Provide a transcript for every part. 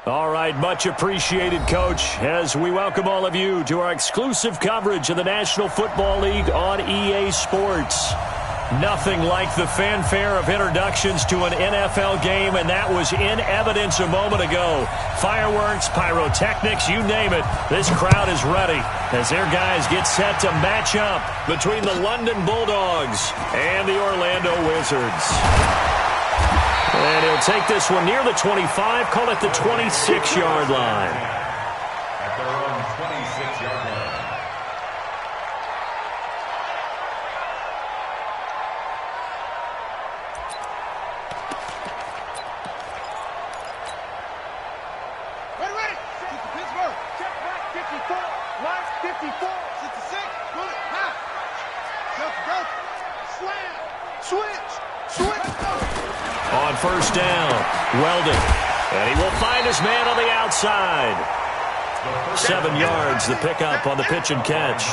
All right, much appreciated, Coach, as we welcome all of you to our exclusive coverage of the National Football League on EA Sports. Nothing like the fanfare of introductions to an NFL game, and that was in evidence a moment ago. Fireworks, pyrotechnics, you name it. This crowd is ready as their guys get set to match up between the London Bulldogs and the Orlando Wizards. And he'll take this one near the 25, call it the 26-yard line. At their own 26-yard line. Ready. Get to Pittsburgh. Check back, 54. Line 54. 66. Run it. High. Go. Slam. Switch. On first down, Weldon. And he will find his man on the outside. 7 yards, the pickup on the pitch and catch.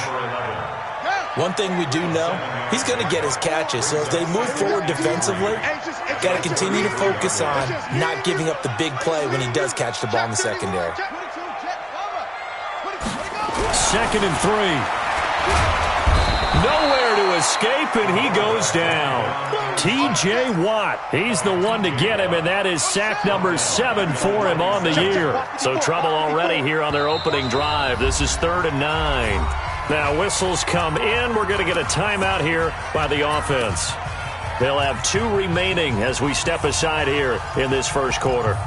One thing we do know, he's going to get his catches. So as they move forward defensively, got to continue to focus on not giving up the big play when he does catch the ball in the secondary. 2nd and 3. Nowhere to escape, and he goes down. T.J. Watt, he's the one to get him, and that is sack number 7 for him on the year. So trouble already here on their opening drive. This is 3rd and 9. Now whistles come in. We're going to get a timeout here by the offense. They'll have 2 remaining as we step aside here in this first quarter.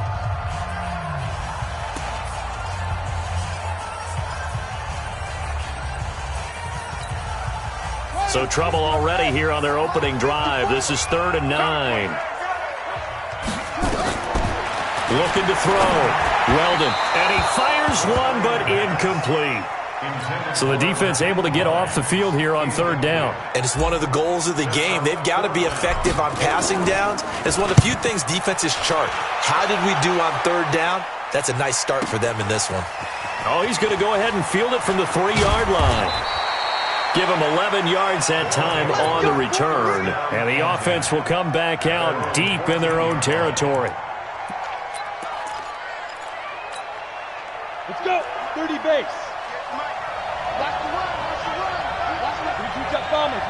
So trouble already here on their opening drive. This is 3rd and 9. Looking to throw. Weldon. And he fires one, but incomplete. So the defense able to get off the field here on 3rd down. And it's one of the goals of the game. They've got to be effective on passing downs. It's one of the few things defenses chart. How did we do on 3rd down? That's a nice start for them in this one. Oh, he's going to go ahead and field it from the 3-yard line. Give them 11 yards that time on the return. And the offense will come back out deep in their own territory. Let's go. 30 base. Watch the run. We jet bombers.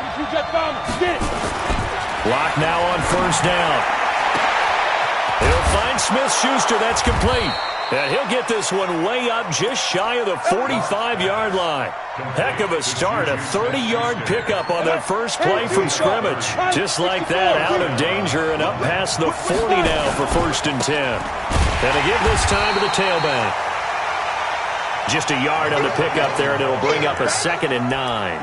Get it. Lock now on first down. He'll find Smith-Schuster. That's complete. And he'll get this one way up just shy of the 45-yard line. Heck of a start, a 30-yard pickup on their first play from scrimmage. Just like that, out of danger and up past the 40 now for 1st and 10. And to give this time to the tailback. Just a yard on the pickup there, and it'll bring up a 2nd and 9.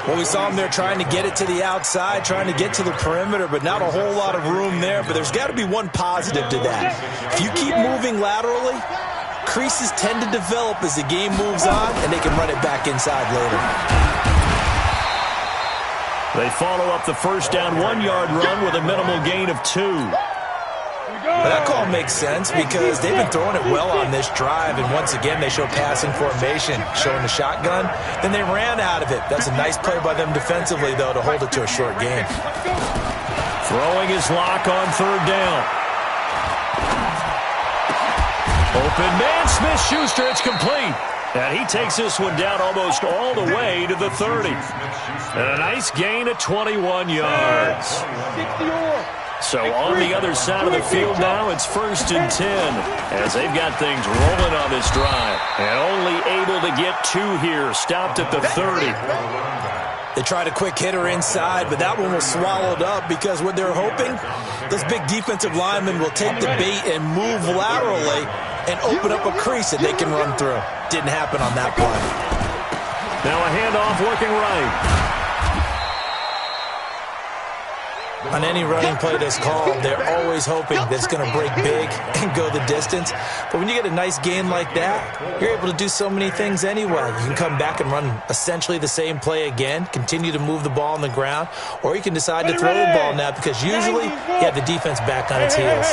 Well, we saw him there trying to get it to the outside, trying to get to the perimeter, but not a whole lot of room there. But there's got to be one positive to that. If you keep moving laterally, creases tend to develop as the game moves on, and they can run it back inside later. They follow up the first down 1-yard run with a minimal gain of 2. But that call makes sense because they've been throwing it well on this drive, and once again they show passing formation, showing the shotgun. Then they ran out of it. That's a nice play by them defensively, though, to hold it to a short game. Throwing his lock on 3rd down. Open man, Smith-Schuster, it's complete. And he takes this one down almost all the way to the 30. And a nice gain of 21 yards. So on the other side of the field now, it's 1st and 10 as they've got things rolling on this drive. And only able to get 2 here, stopped at the 30. They tried a quick hitter inside, but that one was swallowed up because what they're hoping, those big defensive linemen will take the bait and move laterally and open up a crease that they can run through. Didn't happen on that play. Now a handoff working right. On any running play that's called, they're always hoping that it's going to break big and go the distance. But when you get a nice gain like that, you're able to do so many things anyway. You can come back and run essentially the same play again, continue to move the ball on the ground, or you can decide to throw the ball now because usually you have the defense back on its heels.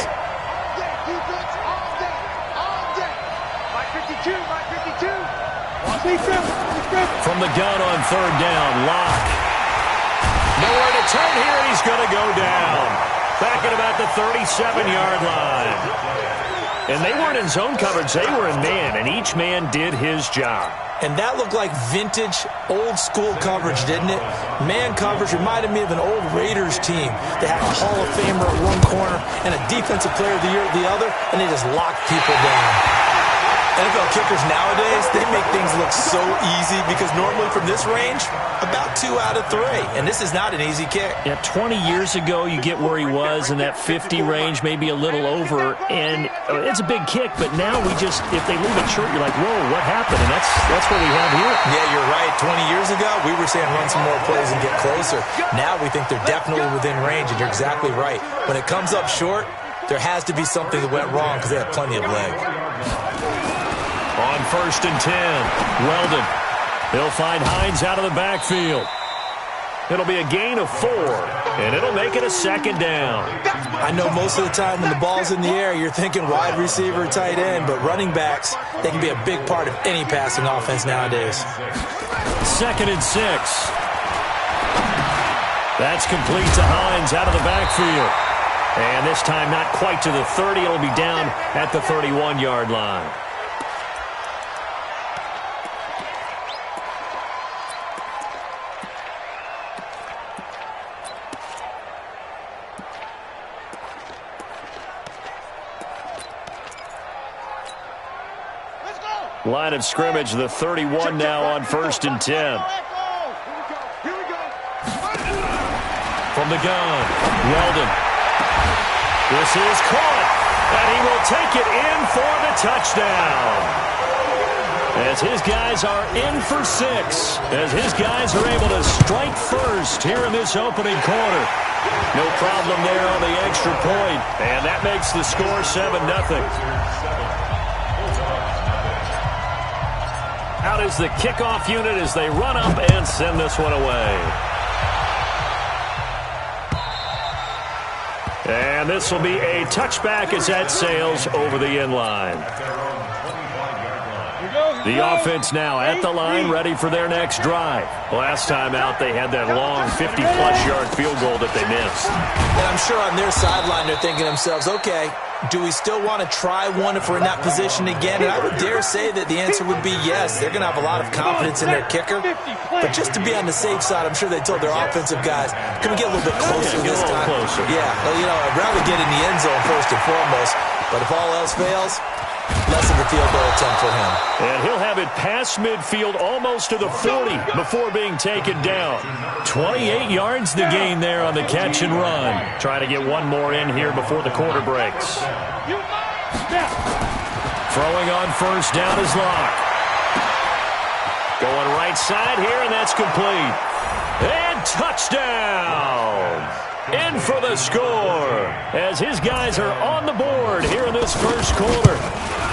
From the gun on 3rd down, Lock. Nowhere to turn here, and he's going to go down. Back at about the 37-yard line. And they weren't in zone coverage. They were in man, and each man did his job. And that looked like vintage, old-school coverage, didn't it? Man coverage reminded me of an old Raiders team. They had a Hall of Famer at one corner and a Defensive Player of the Year at the other, and they just locked people down. NFL kickers nowadays, they make things look so easy because normally from this range, about 2 out of 3. And this is not an easy kick. Yeah, 20 years ago, you get where he was in that 50 range, maybe a little over. And it's a big kick, but now we just, if they leave it short, you're like, whoa, what happened? And that's what we have here. Yeah, you're right. 20 years ago, we were saying run some more plays and get closer. Now we think they're definitely within range, and you're exactly right. When it comes up short, there has to be something that went wrong because they have plenty of leg. On 1st and 10, Weldon. He'll find Hines out of the backfield. It'll be a gain of 4, and it'll make it a 2nd down. I know most of the time when the ball's in the air, you're thinking wide receiver, tight end, but running backs, they can be a big part of any passing offense nowadays. 2nd and 6. That's complete to Hines out of the backfield. And this time not quite to the 30. It'll be down at the 31-yard line. Line of scrimmage, the 31 now on 1st and 10. From the gun, Weldon. This is caught, and he will take it in for the touchdown. As his guys are in for 6, as his guys are able to strike first here in this opening quarter. No problem there on the extra point, and that makes the score 7-0. Out is the kickoff unit as they run up and send this one away. And this will be a touchback as that sails over the end line. The offense now at the line, ready for their next drive. Last time out, they had that long 50-plus yard field goal that they missed. And I'm sure on their sideline, they're thinking to themselves, okay, do we still want to try one if we're in that position again? And I would dare say that the answer would be yes. They're going to have a lot of confidence in their kicker. But just to be on the safe side, I'm sure they told their offensive guys, can we get a little bit closer this time? Closer. Yeah, well, you know, I'd rather get in the end zone first and foremost. But if all else fails, less of a field goal attempt for him. And he'll have it past midfield almost to the 40 before being taken down. 28 yards the gain there on the catch and run. Trying to get one more in here before the quarter breaks. Throwing on 1st down is LOC. Going right side here, and that's complete. And touchdown! In for the score as his guys are on the board here in this first quarter.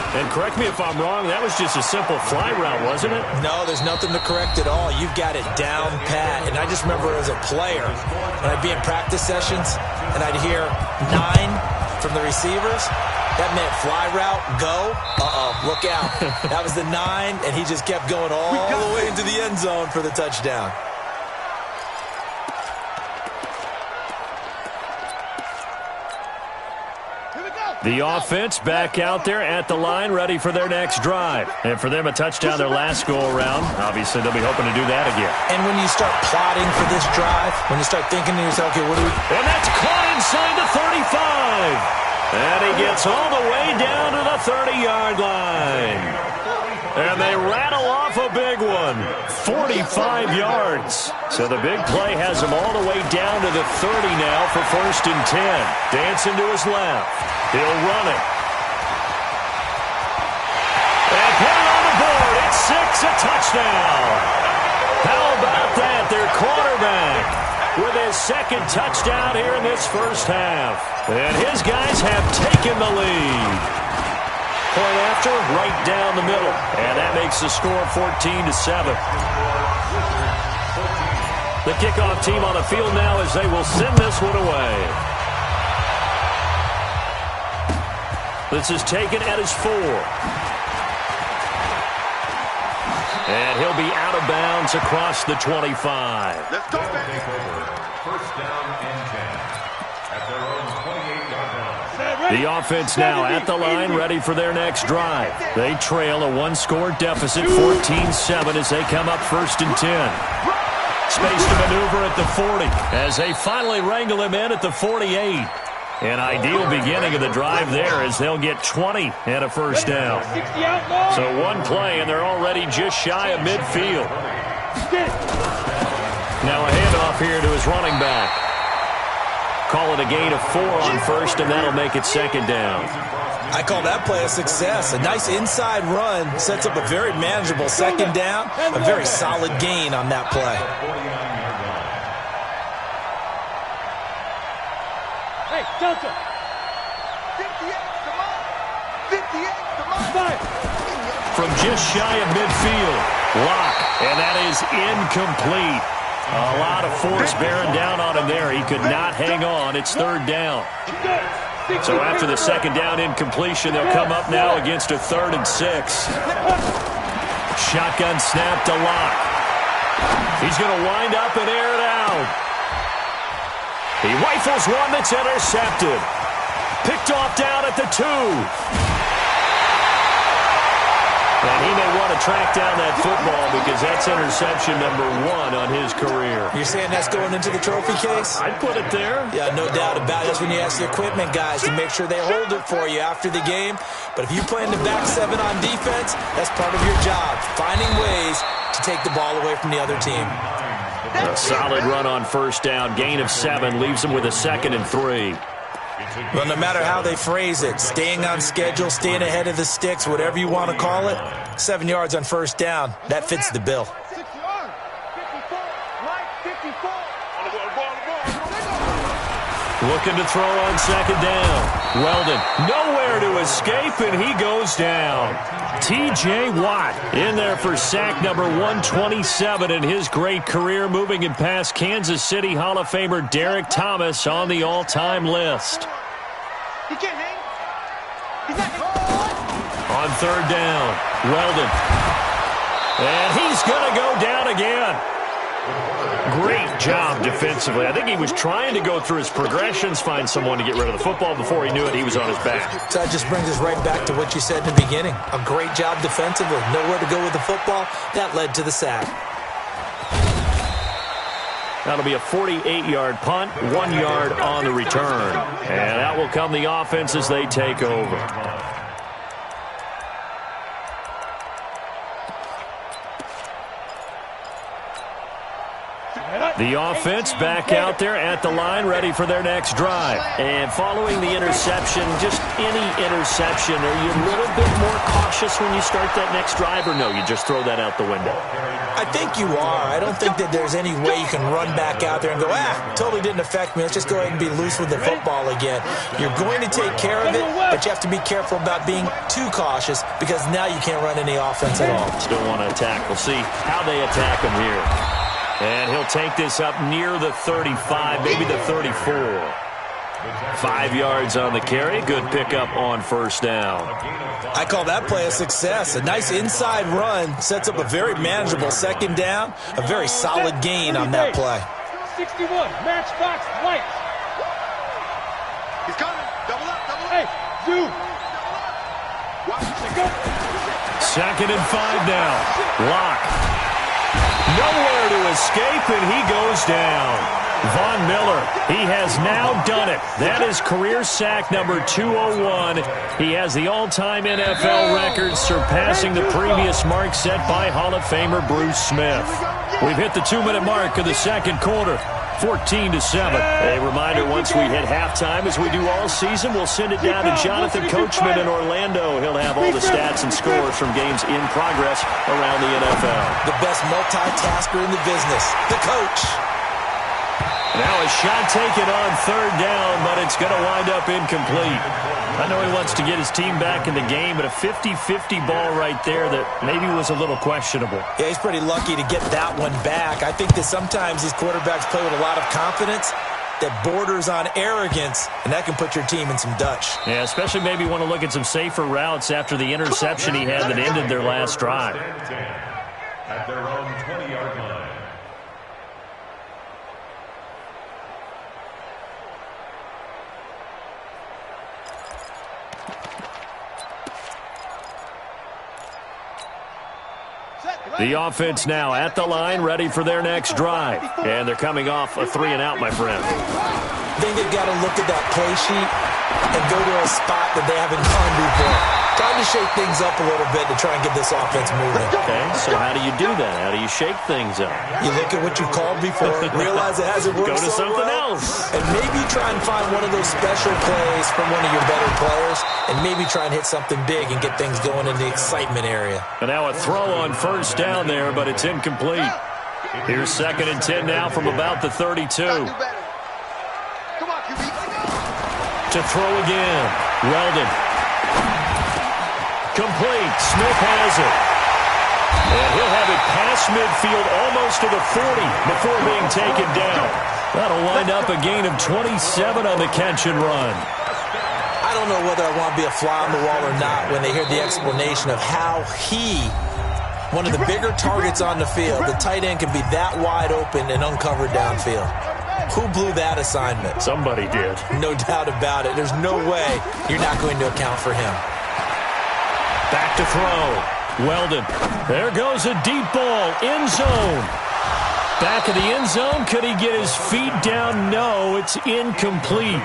And correct me if I'm wrong, that was just a simple fly route, wasn't it? No, there's nothing to correct at all. You've got it down pat. And I just remember as a player, when I'd be in practice sessions and I'd hear 9 from the receivers, that meant fly route, go, look out. That was the 9, and he just kept going all the way into the end zone for the touchdown. The offense back out there at the line, ready for their next drive. And for them, a touchdown their last go-around. Obviously, they'll be hoping to do that again. And when you start plotting for this drive, when you start thinking to yourself, okay, what do we... And that's caught inside the 35. And he gets all the way down to the 30-yard line. And they rattle off a big one. 45 yards. So the big play has him all the way down to the 30 now for 1st and 10. Dancing to his left. He'll run it. And put it on the board. It's 6, a touchdown. How about that? Their quarterback with his 2nd touchdown here in this first half. And his guys have taken the lead. Point after, right down the middle. And that makes the score 14-7. The kickoff team on the field now as they will send this one away. This is taken at his 4. And he'll be out of bounds across the 25. Let's go back. 1st down and 10. At their own 28-yard line. The offense now at the line, ready for their next drive. They trail a one-score deficit, 14-7, as they come up 1st and 10. Space to maneuver at the 40 as they finally wrangle him in at the 48. An ideal beginning of the drive there as they'll get 20 and a first down. So one play, and they're already just shy of midfield. Now a handoff here to his running back. Call it a gain of 4 on first, and that'll make it 2nd down. I call that play a success. A nice inside run sets up a very manageable 2nd down. A very solid gain on that play. Hey, Delta. 58, come on. 58, come on. From just shy of midfield, LOC, and that is incomplete. A lot of force bearing down on him there. He could not hang on. It's 3rd down. So after the 2nd down incompletion, they'll come up now against a 3rd and 6. Shotgun snap to LOC. He's going to wind up and air it out. He rifles one that's intercepted. Picked off down at the 2. And he may want to track down that football because that's interception number 1 on his career. You're saying that's going into the trophy case? I'd put it there. Yeah, no doubt about it. That's when you ask the equipment guys to make sure they hold it for you after the game. But if you play in the back 7 on defense, that's part of your job, finding ways to take the ball away from the other team. A solid run on first down. Gain of 7 leaves them with a 2nd and 3. Well, no matter how they phrase it, staying on schedule, staying ahead of the sticks, whatever you want to call it, 7 yards on first down, that fits the bill. 6 yards. 54. Right, 54. Looking to throw on 2nd down. Weldon nowhere to escape, and he goes down. T.J. Watt in there for sack number 127 in his great career, moving him past Kansas City Hall of Famer Derek Thomas on the all-time list. He can't hang. He's not On 3rd down, Weldon. And he's going to go down again. Great job defensively. I think he was trying to go through his progressions, find someone to get rid of the football. Before he knew it, he was on his back. So that just brings us right back to what you said in the beginning. A great job defensively. Nowhere to go with the football. That led to the sack. That'll be a 48-yard punt, 1 yard on the return. And that will come the offense as they take over. The offense back out there at the line, ready for their next drive. And following the interception, just any interception, are you a little bit more cautious when you start that next drive, or no, you just throw that out the window? I think you are. I don't think that there's any way you can run back out there and go, totally didn't affect me. Let's just go ahead and be loose with the football again. You're going to take care of it, but you have to be careful about being too cautious because now you can't run any offense at all. Still want to attack. We'll see how they attack him here. And he'll take this up near the 35, maybe the 34. 5 yards on the carry. Good pickup on first down. I call that play a success. A nice inside run sets up a very manageable 2nd down. A very solid gain on that play. 61, matchbox light. He's coming. Double up, double up. Hey, zoom. Watch it go. 2nd and 5 now. LOC. Nowhere to escape, and he goes down. Von Miller, he has now done it. That is career sack number 201. He has the all-time NFL record, surpassing the previous mark set by Hall of Famer Bruce Smith. We've hit the 2-minute mark of the 2nd quarter. 14-7. A reminder, once we hit halftime, as we do all season, we'll send it down to Jonathan Coachman in Orlando. He'll have all the stats and scores from games in progress around the NFL. The best multitasker in the business, the coach. Now a shot taken on 3rd down, but it's going to wind up incomplete. I know he wants to get his team back in the game, but a 50-50 ball right there that maybe was a little questionable. Yeah, he's pretty lucky to get that one back. I think that sometimes these quarterbacks play with a lot of confidence that borders on arrogance, and that can put your team in some Dutch. Yeah, especially maybe want to look at some safer routes after the interception he had that ended their last drive. At their own 20-yard line. The offense now at the line, ready for their next drive. And they're coming off a 3-and-out, my friend. I think they've got to look at that play sheet and go to a spot that they haven't gone before. Trying to shake things up a little bit to try and get this offense moving. Okay, so how do you do that? How do you shake things up? You look at what you called before, realize it hasn't worked Go to so something well, else. and maybe try and find one of those special plays from one of your better players, and maybe try and hit something big and get things going in the excitement area. And now a throw on first down there, but it's incomplete. Here's 2nd and 10 now from about the 32. To throw again. Weldon. Complete. Smith has it. And he'll have it past midfield almost to the 40 before being taken down. That'll wind up a gain of 27 on the catch and run. I don't know whether I want to be a fly on the wall or not when they hear the explanation of how one of the bigger targets on the field, the tight end can be that wide open and uncovered downfield. Who blew that assignment? Somebody did. No doubt about it. There's no way you're not going to account for him. Back to throw. Weldon. There goes a deep ball. End zone. Back of the end zone. Could he get his feet down? No, it's incomplete.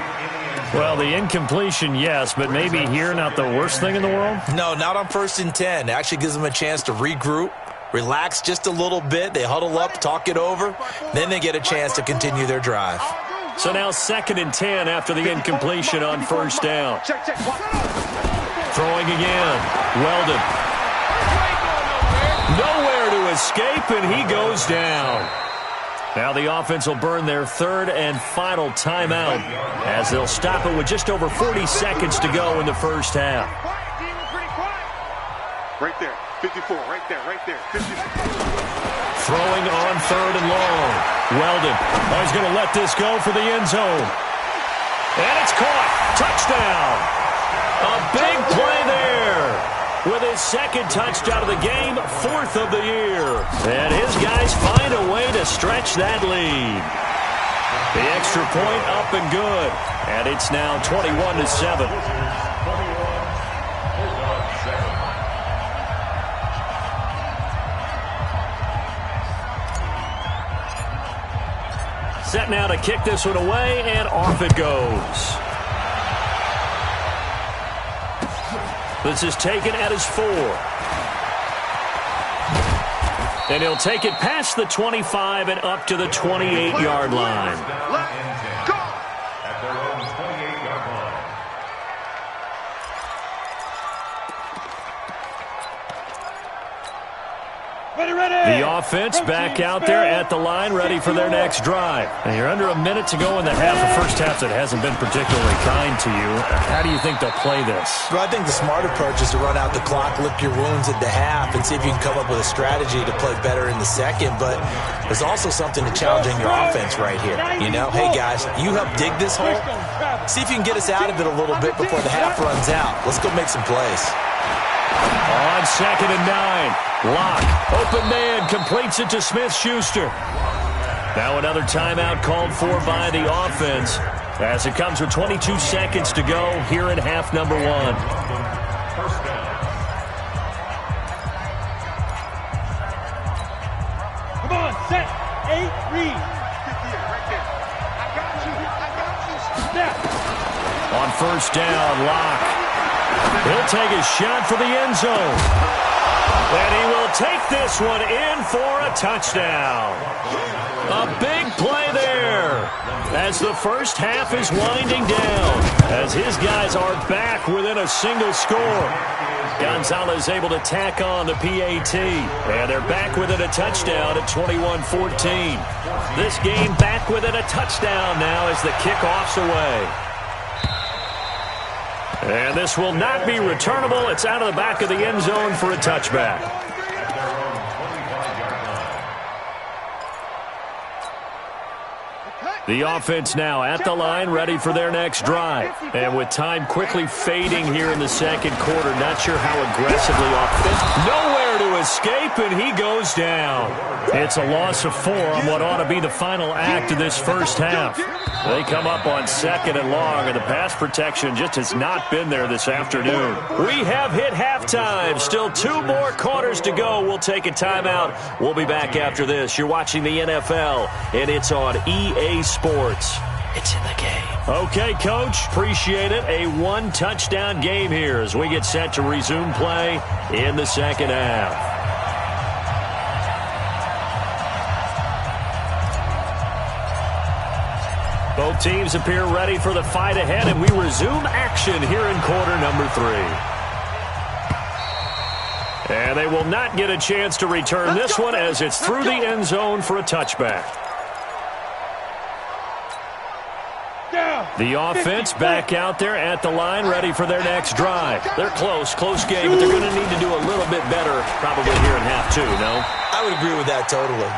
Well, the incompletion, yes, but maybe here not the worst thing in the world? No, not on 1st and 10. It actually gives them a chance to regroup, relax just a little bit. They huddle up, talk it over. Then they get a chance to continue their drive. So now 2nd and 10 after the incompletion on first down. Throwing again. Weldon. Nowhere to escape, and he goes down. Now the offense will burn their 3rd and final timeout as they'll stop it with just over 40 seconds to go in the first half. Right there. 54. Right there. 54. Throwing on 3rd and long. Weldon. Oh, he's going to let this go for the end zone. And it's caught. Touchdown. A big play there. With his 2nd touchdown of the game, 4th of the year. And his guys find a way to stretch that lead. The extra point up and good. And it's now 21-7. Set now to kick this one away, and off it goes. This is taken at his 4. And he'll take it past the 25 and up to the 28-yard line. At their own 28-yard line. The offense back out there at the line, ready for their next drive. And you're under a minute to go in the half. The first half that hasn't been particularly kind to you. How do you think they'll play this? Well, I think the smart approach is to run out the clock, lick your wounds at the half, and see if you can come up with a strategy to play better in the second. But there's also something to challenging your offense right here. You know, hey, guys, you help dig this hole. See if you can get us out of it a little bit before the half runs out. Let's go make some plays. On 2nd and 9, LOC, open man, completes it to Smith-Schuster. Now another timeout called for by the offense as it comes with 22 seconds to go here in half number 1. First down. Come on, set, 8, read. Right there. I got you. Step. On first down, LOC. He'll take a shot for the end zone. And he will take this one in for a touchdown. A big play there as the first half is winding down, as his guys are back within a single score. Gonzalez able to tack on the PAT, and they're back within a touchdown at 21-14. This game back within a touchdown now as the kickoff's away. And this will not be returnable. It's out of the back of the end zone for a touchback. At their own 25-yard line. The offense now at the line, ready for their next drive. And with time quickly fading here in the second quarter, not sure how aggressively offensive. Nowhere to escape, and he goes down. It's a loss of 4 on what ought to be the final act of this first half. They come up on 2nd and long, and the pass protection just has not been there this afternoon. We have hit halftime. Still 2 more quarters to go. We'll take a timeout. We'll be back after this. You're watching the NFL, and it's on EA Sports. It's in the game. Okay, Coach. Appreciate it. A 1-touchdown game here as we get set to resume play in the second half. Both teams appear ready for the fight ahead, and we resume action here in quarter number 3. And they will not get a chance to return this one as it's through the end zone for a touchback. The offense back out there at the line, ready for their next drive. They're close game, but they're going to need to do a little bit better probably here in half 2, no? I would agree with that totally.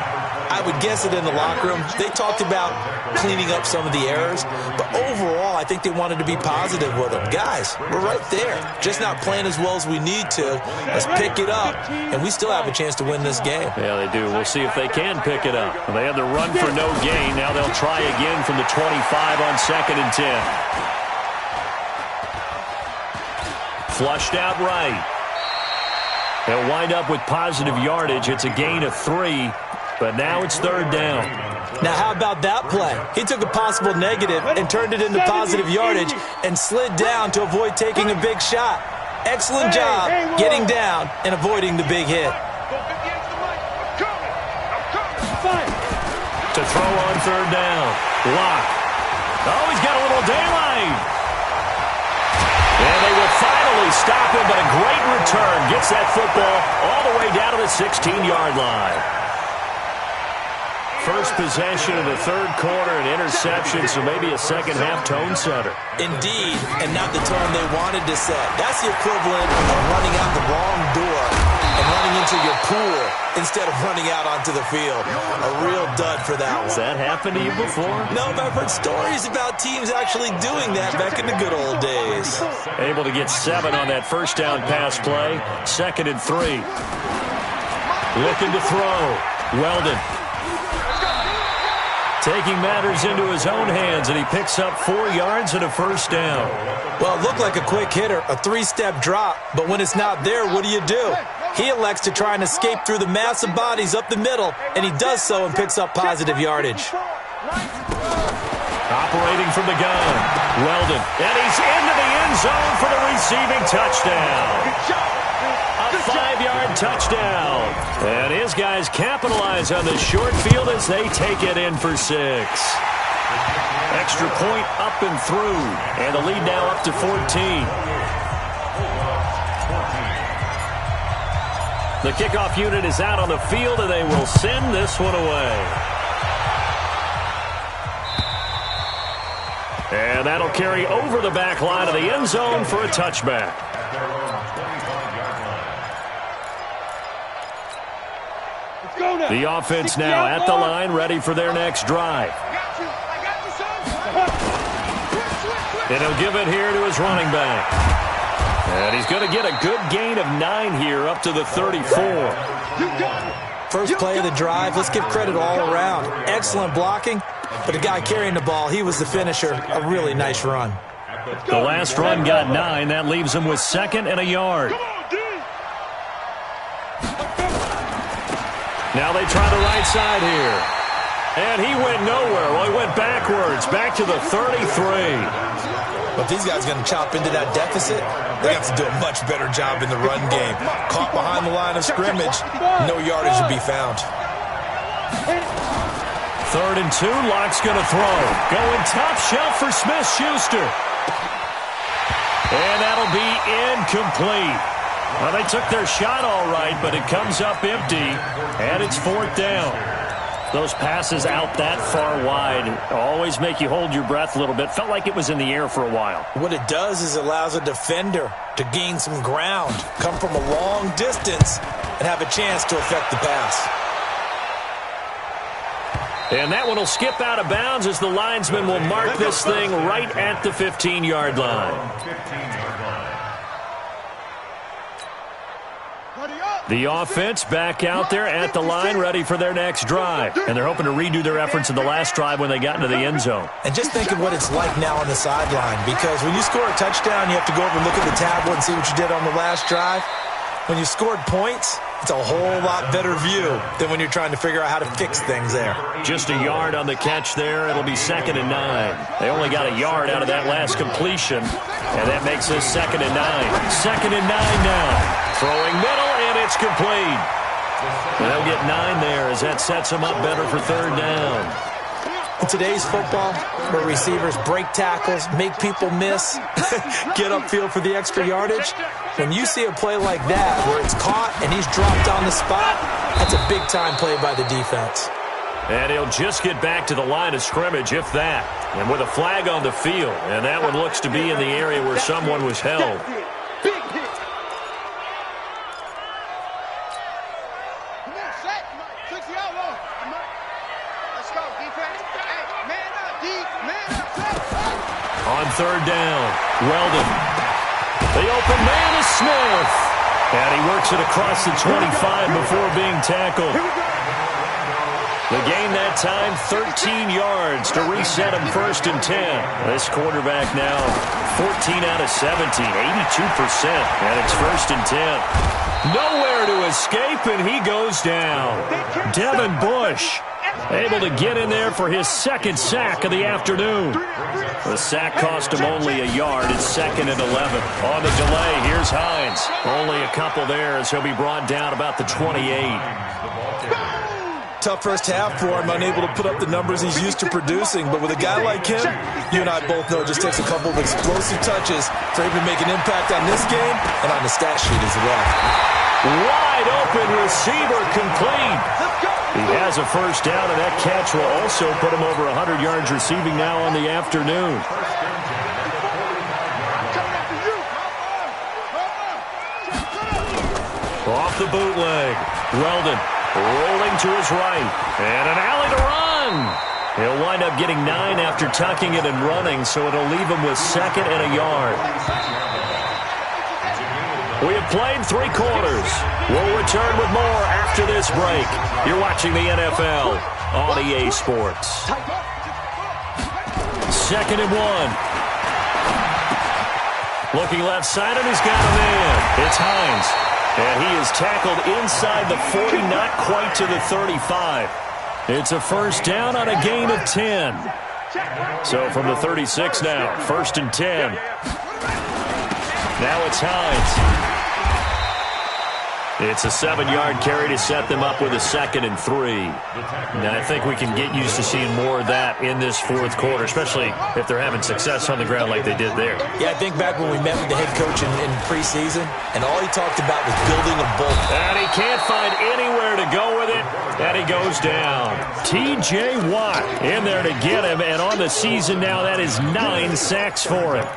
I would guess it in the locker room. They talked about cleaning up some of the errors, but overall, I think they wanted to be positive with them. Guys, we're right there. Just not playing as well as we need to. Let's pick it up, and we still have a chance to win this game. Yeah, they do. We'll see if they can pick it up. They had the run for no gain. Now they'll try again from the 25 on 2nd and 10. Flushed out right. They'll wind up with positive yardage. It's a gain of 3. But now it's 3rd down. Now, how about that play? He took a possible negative and turned it into positive yardage and slid down to avoid taking a big shot. Excellent job getting down and avoiding the big hit. To throw on 3rd down. LOC. Oh, he's got a little daylight. And they will finally stop him, but a great return. Gets that football all the way down to the 16-yard line. First possession of the 3rd quarter, an interception, so maybe a second-half tone setter. Indeed, and not the tone they wanted to set. That's the equivalent of running out the wrong door and running into your pool instead of running out onto the field. A real dud for that one. Has that happened to you before? No, but I've heard stories about teams actually doing that back in the good old days. Able to get 7 on that first down pass play. 2nd and 3. Looking to throw. Weldon. Taking matters into his own hands, and he picks up 4 yards and a first down. Well, it looked like a quick hitter, a 3-step drop, but when it's not there, what do? He elects to try and escape through the massive bodies up the middle, and he does so and picks up positive yardage. Operating from the gun, Weldon, and he's into the end zone for the receiving touchdown. A 5-yard touchdown. And his guys capitalize on the short field as they take it in for 6. Extra point up and through. And the lead now up to 14. The kickoff unit is out on the field, and they will send this one away. And that'll carry over the back line of the end zone for a touchback. The offense now at the line, ready for their next drive. And he'll give it here to his running back. And he's going to get a good gain of 9 here up to the 34. First play of the drive, let's give credit all around. Excellent blocking, but the guy carrying the ball, he was the finisher. A really nice run. The last run got 9. That leaves him with 2nd and a yard. Now they try the right side here. And he went nowhere. Well, he went backwards, back to the 33. But these guys are going to chop into that deficit. They have to do a much better job in the run game. Caught behind the line of scrimmage, no yardage to be found. 3rd and 2, LOC's going to throw. Going top shelf for Smith-Schuster. And that'll be incomplete. Well, they took their shot all right, but it comes up empty, and it's 4th down. Those passes out that far wide always make you hold your breath a little bit. Felt like it was in the air for a while. What it does is it allows a defender to gain some ground, come from a long distance, and have a chance to affect the pass. And that one will skip out of bounds as the linesman will mark this thing right at the 15-yard line. The offense back out there at the line, ready for their next drive. And they're hoping to redo their efforts in the last drive when they got into the end zone. And just think of what it's like now on the sideline, because when you score a touchdown, you have to go over and look at the tablet and see what you did on the last drive. When you scored points, it's a whole lot better view than when you're trying to figure out how to fix things there. Just a yard on the catch there. It'll be 2nd and 9. They only got a yard out of that last completion, and that makes this 2nd and 9. 2nd and 9 now. Throwing middle, and it's complete. And they'll get 9 there as that sets them up better for 3rd down. In today's football, where receivers break tackles, make people miss, get upfield for the extra yardage, when you see a play like that where it's caught and he's dropped on the spot, that's a big-time play by the defense. And he'll just get back to the line of scrimmage, if that. And with a flag on the field, and that one looks to be in the area where someone was held. On 3rd down, Weldon. The open man is Smith. And he works it across the 25 before being tackled. The gain that time, 13 yards to reset him 1st and 10. This quarterback now 14 out of 17, 82%. And it's 1st and 10. Nowhere to escape, and he goes down. Devin Bush able to get in there for his 2nd sack of the afternoon. The sack cost him only a yard. It's 2nd and 11. On the delay, here's Hines. Only a couple there as he'll be brought down about the 28. Tough first half for him, unable to put up the numbers he's used to producing. But with a guy like him, you and I both know it just takes a couple of explosive touches for him to make an impact on this game and on the stat sheet as well. Wide open receiver complete. He has a 1st down, and that catch will also put him over 100 yards receiving now on the afternoon. Off the bootleg. Weldon rolling to his right. And an alley to run. He'll wind up getting 9 after tucking it and running, so it'll leave him with 2nd and a yard. We have played 3 quarters. We'll return with more after this break. You're watching the NFL on EA Sports. 2nd and 1. Looking left side, and he's got a man. It's Hines. And he is tackled inside the 40, not quite to the 35. It's a 1st down on a gain of 10. So from the 36 now, 1st and 10. Now it's Hines. It's a 7-yard carry to set them up with a 2nd and 3. Now, I think we can get used to seeing more of that in this 4th quarter, especially if they're having success on the ground like they did there. Yeah, I think back when we met with the head coach in preseason, and all he talked about was building a bull. And he can't find anywhere to go with it, and he goes down. T.J. Watt in there to get him, and on the season now, that is 9 sacks for him.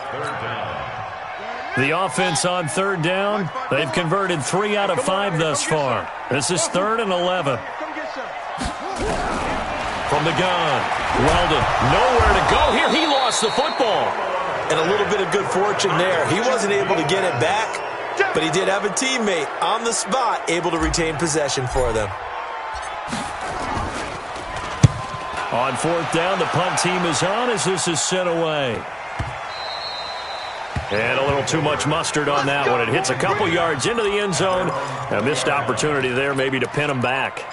The offense on 3rd down, they've converted 3 out of 5 thus far. This is 3rd and 11. From the gun, Weldon, nowhere to go here. He lost the football. And a little bit of good fortune there. He wasn't able to get it back, but he did have a teammate on the spot able to retain possession for them. On 4th down, the punt team is on as this is sent away. And a little too much mustard on that one. It hits a couple yards into the end zone. A missed opportunity there maybe to pin him back.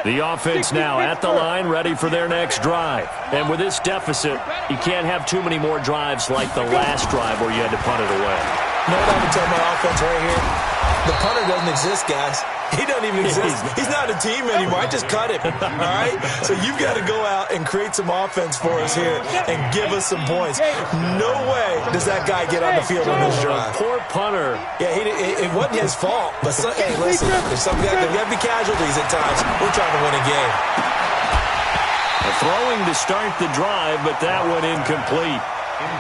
The offense now at the line, ready for their next drive. And with this deficit, you can't have too many more drives like the last drive where you had to punt it away. You know what I would tell my offense right here? The punter doesn't exist, guys. He doesn't even exist. He's not a team anymore. I just cut him, all right? So you've got to go out and create some offense for us here and give us some points. No way does that guy get on the field on this drive. Poor punter. Yeah, it wasn't his fault. But, hey, listen, there's got to be casualties at times. We're trying to win a game. Throwing to start the drive, but that one incomplete.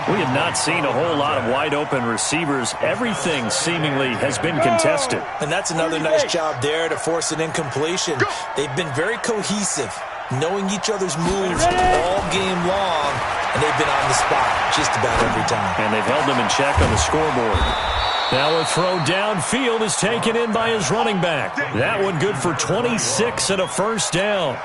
We have not seen a whole lot of wide-open receivers. Everything seemingly has been contested. And that's another nice job there to force an incompletion. They've been very cohesive. knowing each other's moves all game long, and they've been on the spot just about every time. And they've held them in check on the scoreboard. Now a throw downfield is taken in by his running back. That one good for 26 and a first down.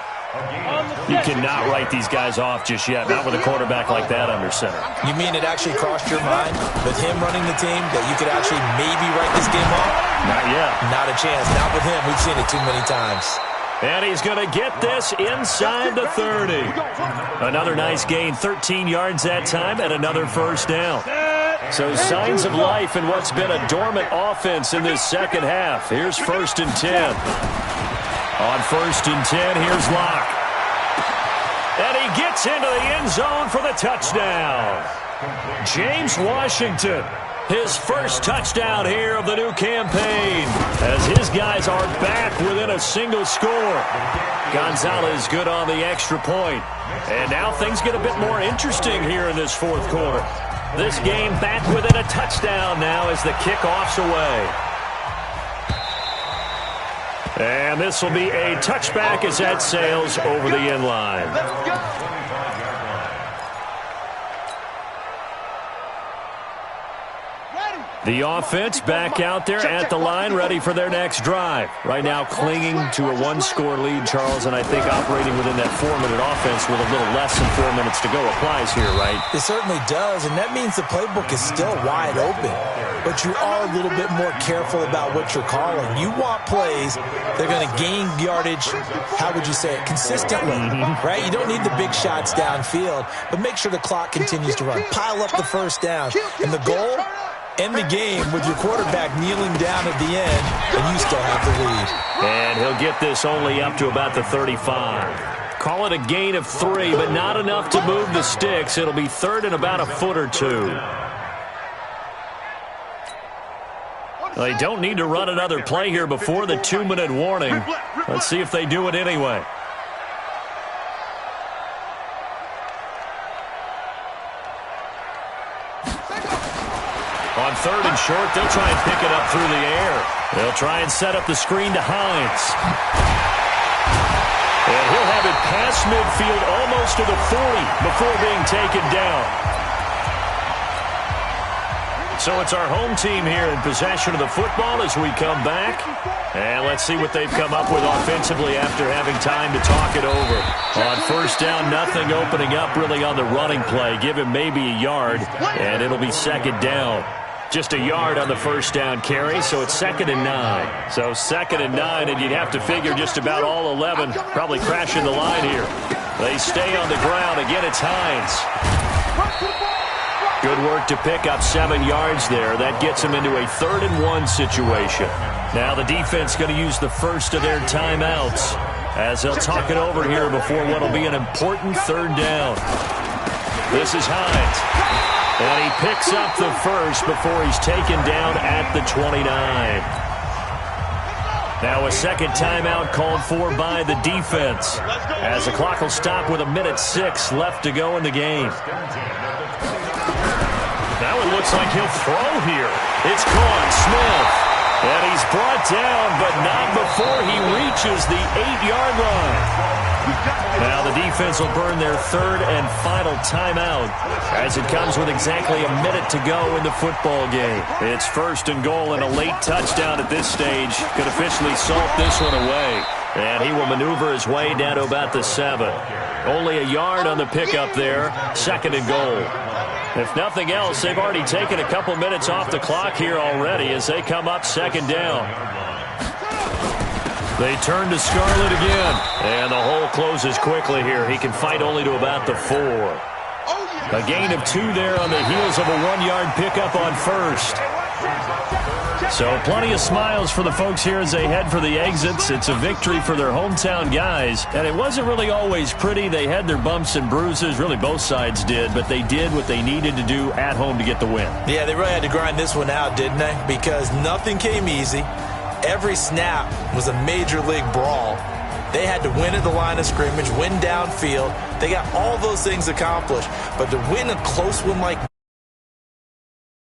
You cannot write these guys off just yet, not with a quarterback like that under center. You mean it actually crossed your mind with him running the team that you could actually maybe write this game off? Not yet. Not a chance. Not with him. We've seen it too many times. And he's going to get this inside the 30. Another nice gain, 13 yards that time, and another first down. So signs of life in what's been a dormant offense in this second half. Here's 1st and 10. On 1st and 10, here's LOC. And he gets into the end zone for the touchdown. James Washington, his first touchdown here of the new campaign, as his guys are back within a single score. Gonzalez good on the extra point. And now things get a bit more interesting here in this fourth quarter. This game back within a touchdown now as the kickoff's away. And this will be a touchback as that sails over the end line. The offense back out there at the line, ready for their next drive. Right now clinging to a one-score lead, Charles, and I think operating within that 4-minute offense with a little less than 4 minutes to go applies here, right? It certainly does, and that means the playbook is still wide open. But you are a little bit more careful about what you're calling. You want plays that are going to gain yardage, how would you say it, consistently, right? You don't need the big shots downfield, but make sure the clock continues to run. Pile up the first down. And the goal? End the game with your quarterback kneeling down at the end, and you still have the lead. And he'll get this only up to about the 35. Call it a gain of 3, but not enough to move the sticks. It'll be 3rd and about a foot or 2. They don't need to run another play here before the 2-minute warning. Let's see if they do it anyway. On 3rd and short, they'll try and pick it up through the air. They'll try and set up the screen to Hines. And he'll have it past midfield almost to the 40 before being taken down. So it's our home team here in possession of the football as we come back. And let's see what they've come up with offensively after having time to talk it over. On 1st down, nothing opening up really on the running play. Give him maybe a yard, and it'll be 2nd down. Just a yard on the 1st down carry, so it's 2nd and 9. So 2nd and 9, and you'd have to figure just about all 11 probably crashing the line here. They stay on the ground. Again, it's Hines. Good work to pick up 7 yards there. That gets them into a 3rd and 1 situation. Now the defense going to use the first of their timeouts as they'll talk it over here before what will be an important 3rd down. This is Hines. And he picks up the first before he's taken down at the 29. Now a second timeout called for by the defense as the clock will stop with 1:06 left to go in the game. Now it looks like he'll throw here. It's caught. Smith. And he's brought down, but not before he reaches the 8-yard line. Now the defense will burn their 3rd and final timeout as it comes with exactly a minute to go in the football game. It's 1st and goal, and a late touchdown at this stage could officially salt this one away. And he will maneuver his way down to about the 7. Only a yard on the pickup there. 2nd and goal. If nothing else, they've already taken a couple minutes off the clock here already as they come up 2nd down. They turn to Scarlett again. And the hole closes quickly here. He can fight only to about the 4. A gain of 2 there on the heels of a 1-yard pickup on 1st. So plenty of smiles for the folks here as they head for the exits. It's a victory for their hometown guys. And it wasn't really always pretty. They had their bumps and bruises. Really both sides did. But they did what they needed to do at home to get the win. Yeah, they really had to grind this one out, didn't they? Because nothing came easy. Every snap was a major league brawl. They had to win at the line of scrimmage, win downfield. They got all those things accomplished. But to win a close one like